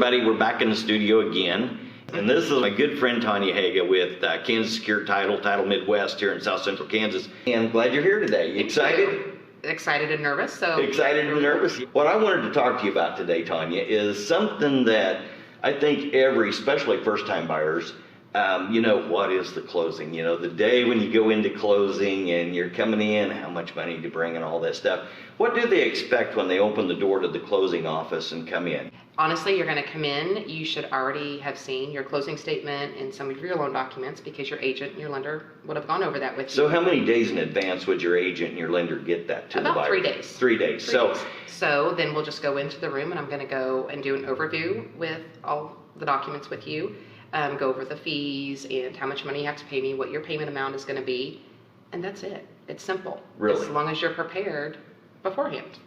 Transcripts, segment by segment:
everybody, we're back in the studio again. And this is my good friend Tonya Haga with Kansas Secure Title Midwest here in South Central Kansas. And glad you're here today. You excited? Excited and nervous. Excited and nervous. What I wanted to talk to you about today, Tonya, is something that I think especially first-time buyers, what is the closing? The day when you go into closing and you're coming in, how much money to bring and all that stuff. What do they expect when they open the door to the closing office and come in? Honestly, you're going to come in, you should already have seen your closing statement and some of your loan documents because your agent and your lender would have gone over that with you. So how many days in advance would your agent and your lender get that to the buyer? About 3 days. 3 days. So then we'll just go into the room and I'm going to go and do an overview with all the documents with you, go over the fees and how much money you have to pay me, what your payment amount is going to be, and that's it. It's simple. Really? As long as you're prepared beforehand.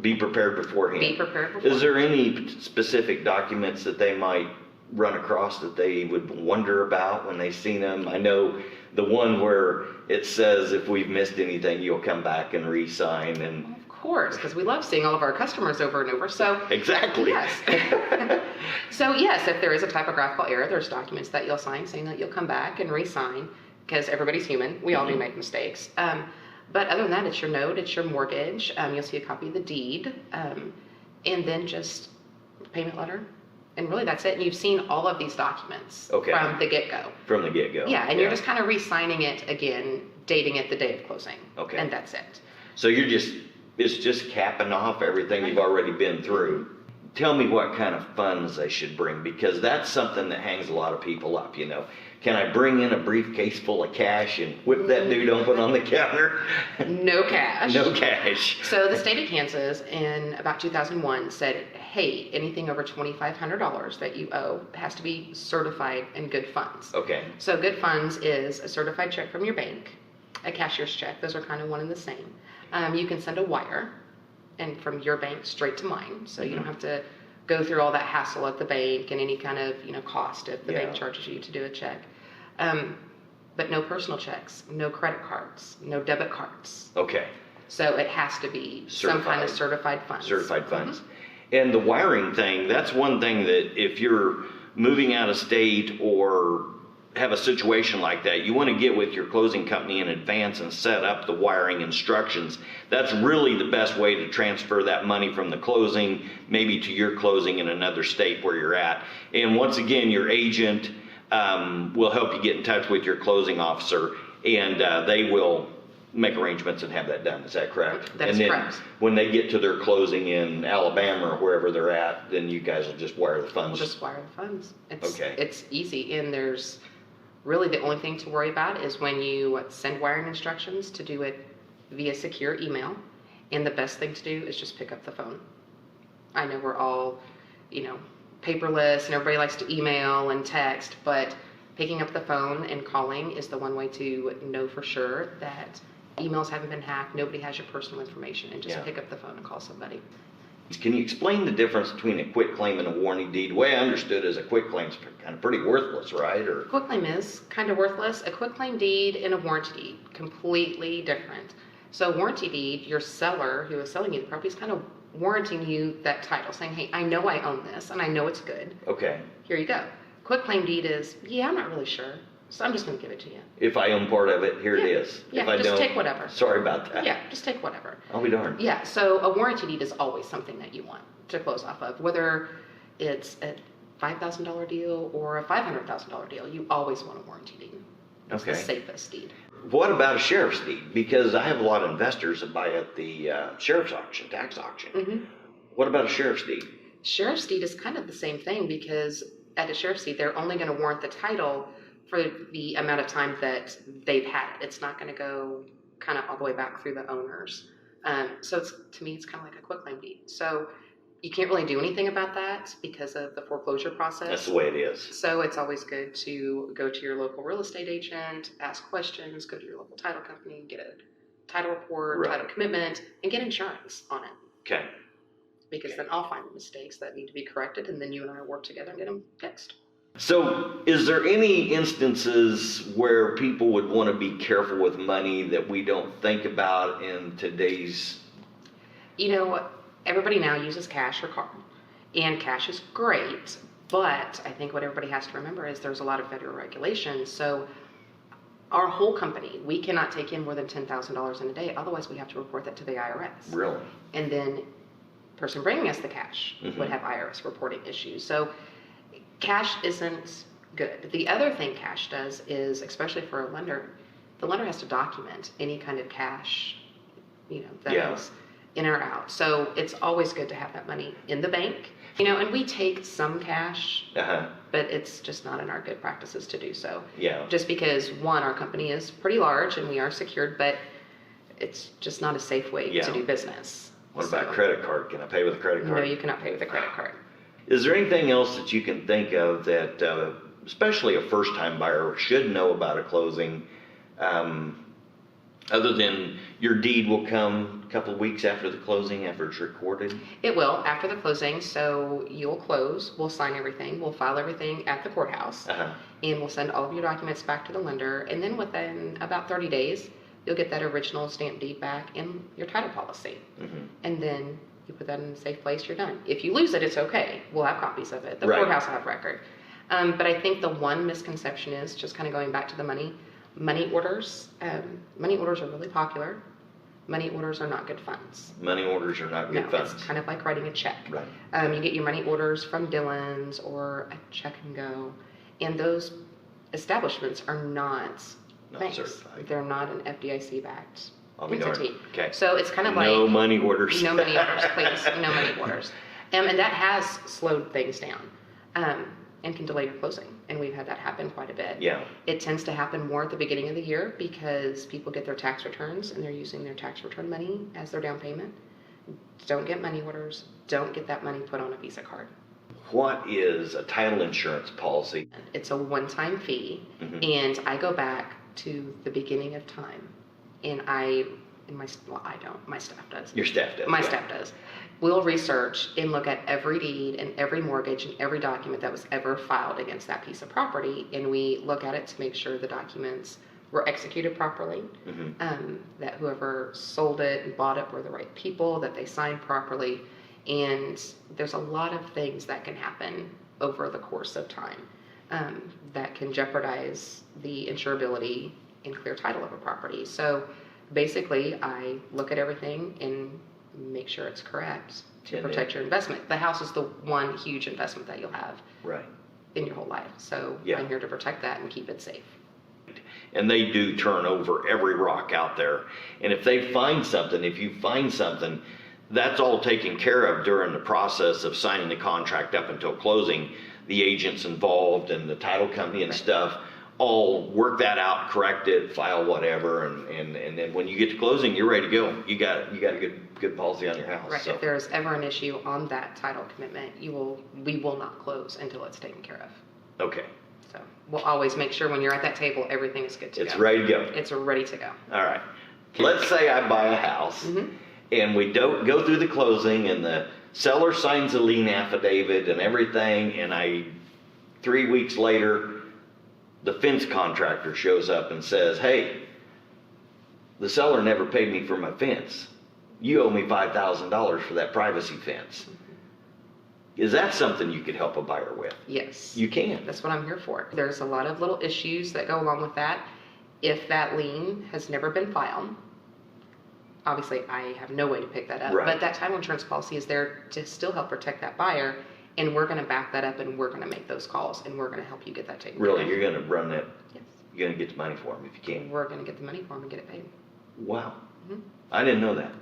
Be prepared beforehand. Be prepared beforehand. Is there any specific documents that they might run across that they would wonder about when they've seen them? I know the one where it says if we've missed anything, you'll come back and re-sign. And of course, because we love seeing all of our customers over and over. So exactly. Yes. So yes, if there is a typographical error, there's documents that you'll sign saying that you'll come back and re-sign because everybody's human. We all do make mistakes. But other than that, it's your note, it's your mortgage. You'll see a copy of the deed, and then just payment letter. And really that's it. And you've seen all of these documents from the get-go. From the get-go. Yeah, and you're just kind of re-signing it again, dating it the day of closing. Okay. And that's it. So it's just capping off everything you've already been through. Tell me what kind of funds they should bring, because that's something that hangs a lot of people up, Can I bring in a briefcase full of cash and whip that dude open on the counter? No cash. No cash. So the state of Kansas in about 2001 said, hey, anything over $2,500 that you owe has to be certified in good funds. Okay. So good funds is a certified check from your bank, a cashier's check. Those are kind of one and the same. You can send a wire and from your bank straight to mine. So you don't have to go through all that hassle at the bank and any kind of, cost if the bank charges you to do a check. But no personal checks, no credit cards, no debit cards. Okay. So it has to be some kind of certified funds. Certified funds. And the wiring thing, that's one thing that if you're moving out of state or have a situation like that, you want to get with your closing company in advance and set up the wiring instructions. That's really the best way to transfer that money from the closing, maybe to your closing in another state where you're at. And once again, your agent will help you get in touch with your closing officer, and they will make arrangements and have that done. Is that correct? That's correct. When they get to their closing in Alabama or wherever they're at, then you guys will just wire the funds. We'll just wire the funds. Okay. It's easy, and there's really the only thing to worry about is when you send wiring instructions to do it via secure email, and the best thing to do is just pick up the phone. I know we're all, paperless and everybody likes to email and text, but picking up the phone and calling is the one way to know for sure that emails haven't been hacked, nobody has your personal information, and just pick up the phone and call somebody. Can you explain the difference between a quitclaim and a warranty deed? The way I understood is a quitclaim's kind of pretty worthless, right? Or Quitclaim is kind of worthless. A quitclaim deed and a warranty deed, completely different. So a warranty deed, your seller who is selling you the property is kind of warranting you that title, saying, hey, I know I own this and I know it's good. Okay. Here you go. Quitclaim deed is, I'm not really sure, so I'm just going to give it to you. If I own part of it, here it is. Yeah, if I just don't, take whatever. Sorry about that. Yeah, just take whatever. I'll be darned. Yeah, so a warranty deed is always something that you want to close off of, whether it's a $5,000 deal or a $500,000 deal. You always want a warranty deed. It's the safest deed. What about a sheriff's deed? Because I have a lot of investors that buy at the sheriff's auction, tax auction. What about a sheriff's deed? Sheriff's deed is kind of the same thing, because at a sheriff's deed, they're only going to warrant the title for the amount of time that they've had it. It's not going to go kind of all the way back through the owners. So to me, it's kind of like a quitclaim deed. So you can't really do anything about that because of the foreclosure process. That's the way it is. So it's always good to go to your local real estate agent, ask questions, go to your local title company, get a title report, title commitment, and get insurance on it. Okay. Because then I'll find the mistakes that need to be corrected, and then you and I work together and get them fixed. So is there any instances where people would want to be careful with money that we don't think about in today's... Everybody now uses cash or card. And cash is great, but I think what everybody has to remember is there's a lot of federal regulations. So our whole company, we cannot take in more than $10,000 in a day. Otherwise, we have to report that to the IRS. Really? And then person bringing us the cash would have IRS reporting issues. So cash isn't good. The other thing cash does is, especially for a lender, the lender has to document any kind of cash, that is in or out. So it's always good to have that money in the bank, and we take some cash, but it's just not in our good practices to do so. Yeah. Just because, one, our company is pretty large and we are secured, but it's just not a safe way to do business. What about credit card? Can I pay with a credit card? No, you cannot pay with a credit card. Is there anything else that you can think of that, especially a first-time buyer, should know about a closing, other than your deed will come a couple of weeks after the closing, after it's recorded? It will, after the closing. So you'll close, we'll sign everything, we'll file everything at the courthouse, and we'll send all of your documents back to the lender. And then within about 30 days, you'll get that original stamp deed back and your title policy. And then you put that in a safe place, you're done. If you lose it, it's okay. We'll have copies of it. The courthouse will have record. But I think the one misconception is, just kind of going back to the money orders. Money orders are really popular. Money orders are not good funds. Money orders are not good funds. It's kind of like writing a check. Right. You get your money orders from Dillon's or a Check and Go, and those establishments are not banks. Certified. They're not an FDIC-backed I'll be entity. darned. Okay. So it's kind of like no money orders. No money orders, please. No money orders. And that has slowed things down, and can delay your closing. And we've had that happen quite a bit. Yeah. It tends to happen more at the beginning of the year because people get their tax returns and they're using their tax return money as their down payment. Don't get money orders. Don't get that money put on a Visa card. What is a title insurance policy? It's a one-time fee, and I go back to the beginning of time, and I don't. My staff does. Your staff does. My staff does. We'll research and look at every deed and every mortgage and every document that was ever filed against that piece of property, and we look at it to make sure the documents were executed properly, that whoever sold it and bought it were the right people, that they signed properly. And there's a lot of things that can happen over the course of time that can jeopardize the insurability and clear title of a property. So basically, I look at everything and make sure it's correct to protect your investment. The house is the one huge investment that you'll have in your whole life. So I'm here to protect that and keep it safe. And they do turn over every rock out there. And if you find something, that's all taken care of during the process of signing the contract up until closing. The agents involved and the title company and stuff all work that out, correct it, file whatever, and then when you get to closing, you're ready to go. You got a good policy on your house. Right. So. If there's ever an issue on that title commitment, we will not close until it's taken care of. Okay. So we'll always make sure when you're at that table, everything is good to go. It's ready to go. It's ready to go. All right. Let's say I buy a house, and we don't go through the closing, and the seller signs a lien affidavit and everything, and 3 weeks later, the fence contractor shows up and says, hey, the seller never paid me for my fence. You owe me $5,000 for that privacy fence. Is that something you could help a buyer with? Yes. You can. That's what I'm here for. There's a lot of little issues that go along with that. If that lien has never been filed, obviously I have no way to pick that up. Right. But that title insurance policy is there to still help protect that buyer. And we're going to back that up, and we're going to make those calls, and we're going to help you get that taken care of. Really? You're going to run that? Yes. You're going to get the money for them if you can? We're going to get the money for them and get it paid. Wow. I didn't know that.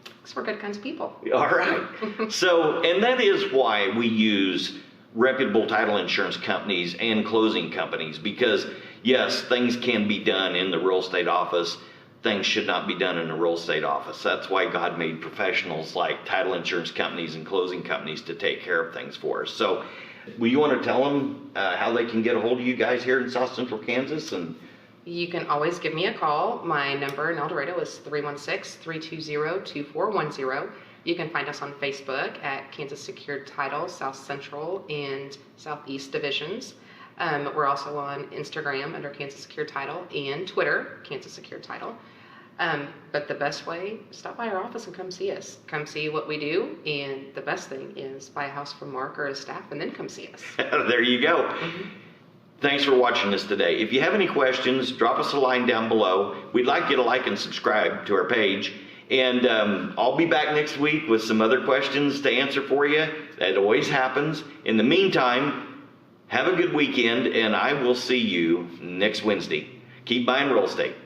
Because we're good kinds of people. All right. So, and that is why we use reputable title insurance companies and closing companies, because yes, things can be done in the real estate office. Things should not be done in a real estate office. That's why God made professionals like title insurance companies and closing companies to take care of things for us. So, will you want to tell them how they can get a hold of you guys here in South Central Kansas? And you can always give me a call. My number in El Dorado is 316-320-2410. You can find us on Facebook at Kansas Secured Title, South Central and Southeast Divisions. We're also on Instagram under Kansas Secured Title and Twitter, Kansas Secured Title. But the best way, stop by our office and come see us. Come see what we do. And the best thing is buy a house from Mark or his staff and then come see us. There you go. Thanks for watching us today. If you have any questions, drop us a line down below. We'd like you to like and subscribe to our page. And I'll be back next week with some other questions to answer for you. That always happens. In the meantime, have a good weekend, and I will see you next Wednesday. Keep buying real estate.